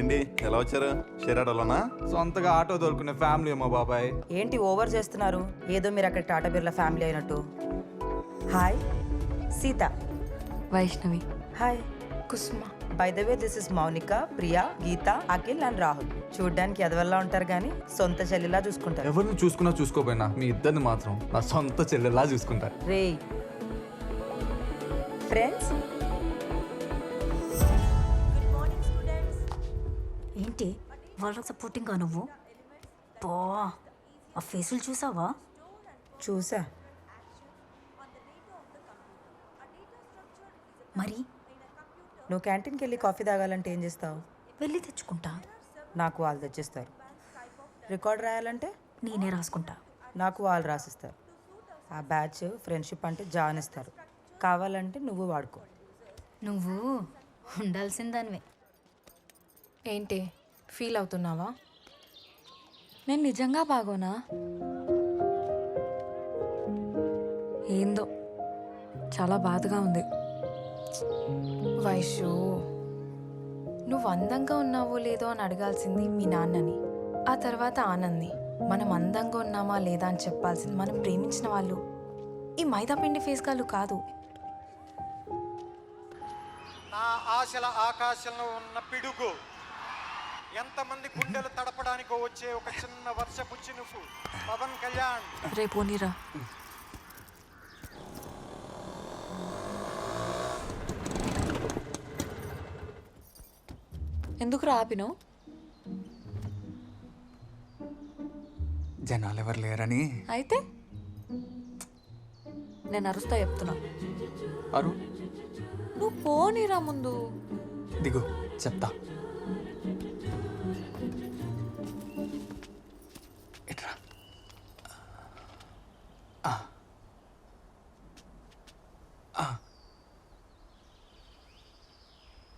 ఏంటి ఎలా వచ్చారు? షేర్ ఆటోలోనా? సొంతగా ఆటో దొరుకునే ఫ్యామిలీ ఏమో బాబాయ్. ఏంటి ఓవర్ చేస్తున్నారు? ఏదో మీరు అక్కడ టాటా బిర్లా ఫ్యామిలీ అయినట్టు. Hi Sita. Vaishnavi. Hi Kusuma. By the way this is Mounika, Priya, Geeta, Akhil and Rahul. చూడ్డానికి ఎదవల్లా ఉంటారు కానీ సొంత చెల్లిలా చూసుకుంటారు. ఎవరిని చూసుకున్నా చూసుకోపోయినా మీ ఇద్దరిని మాత్రం నా సొంత చెల్లెలా చూసుకుంటారు. రే ఫ్రెండ్స్, ఏంటి వాళ్ళకి సపోర్టింగ్గా నువ్వు? బా ఆ ఫేసులు చూసావా? చూసా. మరి నువ్వు క్యాంటీన్కి వెళ్ళి కాఫీ తాగాలంటే ఏం చేస్తావు? వెళ్ళి తెచ్చుకుంటా. నాకు వాళ్ళు తెచ్చిస్తారు. రికార్డ్ రాయాలంటే నేనే రాసుకుంటా. నాకు వాళ్ళు రాసిస్తారు. ఆ బ్యాచ్ ఫ్రెండ్షిప్ అంటే జాన్ ఇస్తారు. కావాలంటే నువ్వు వాడుకో. నువ్వు ఉండాల్సిందానివే. ఏంటి ఫీల్ అవుతున్నావా? నేను నిజంగా బాగోనా? ఏందో చాలా బాధగా ఉంది. వైషు, నువ్వు అందంగా ఉన్నావో లేదో అని అడగాల్సింది మీ నాన్నని, ఆ తర్వాత ఆనంద్ని. మనం అందంగా ఉన్నామా లేదా అని చెప్పాల్సింది మనం ప్రేమించిన వాళ్ళు, ఈ మైదాపిండి ఫేస్ గాళ్ళు కాదు. నా ఆశల ఆకాశంలో ఉన్న పిడుగు, ఎంతమంది గుండెలు తడపడానికి వచ్చే ఒక చిన్న వర్షపు చినుకు. పవన్ కళ్యాణ్. రేపు నీరా. ఎందుకు రాపినో? జనాలు ఎవరు లేరని. అయితే నేను అరుస్తా చెప్తున్నా. అరు నువ్వు పోనీరా ముందు. దిగు చెప్తా. ఇట్రా.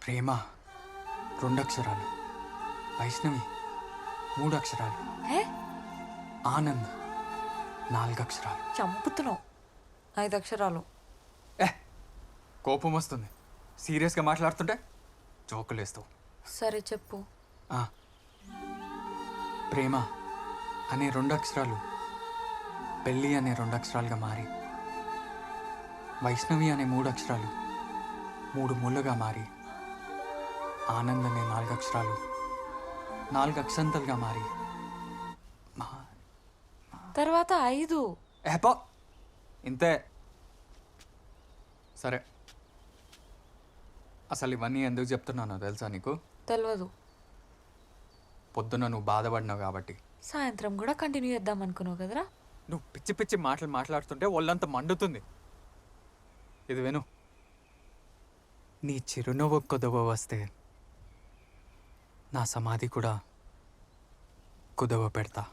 ప్రేమ 2 అక్షరాలు, వైష్ణవి 3 అక్షరాలు, హే ఆనంద్ 4 అక్షరాలు. చంపుతున్నావు. 5 అక్షరాలు. కోపం వస్తుంది. సీరియస్గా మాట్లాడుతుంటే జోకులు వేస్తావు. సరే చెప్పు. ప్రేమ అనే 2 అక్షరాలు పెళ్ళి అనే 2 అక్షరాలుగా మారి, వైష్ణవి అనే 3 అక్షరాలు 3 ముళ్ళుగా మారి, ఆనంద్ అనే 4 అక్షరాలు 4 అక్షంతలుగా మారి, తర్వాత 5. ఏపో ఇంతే. సరే, అసలు ఇవన్నీ ఎందుకు చెప్తున్నానో తెలుసా నీకు? తెలియదు. పొద్దున్న నువ్వు బాధపడినావు కాబట్టి. సాయంత్రం కూడా కంటిన్యూ చేద్దాం అనుకున్నావు కదరా. నువ్వు పిచ్చి పిచ్చి మాటలు మాట్లాడుతుంటే ఒళ్ళంతా మండుతుంది. ఇది విను. నీ చిరునవ్వు కుదవ వస్తే నా సమాధి కూడా కుదవ పెడతా.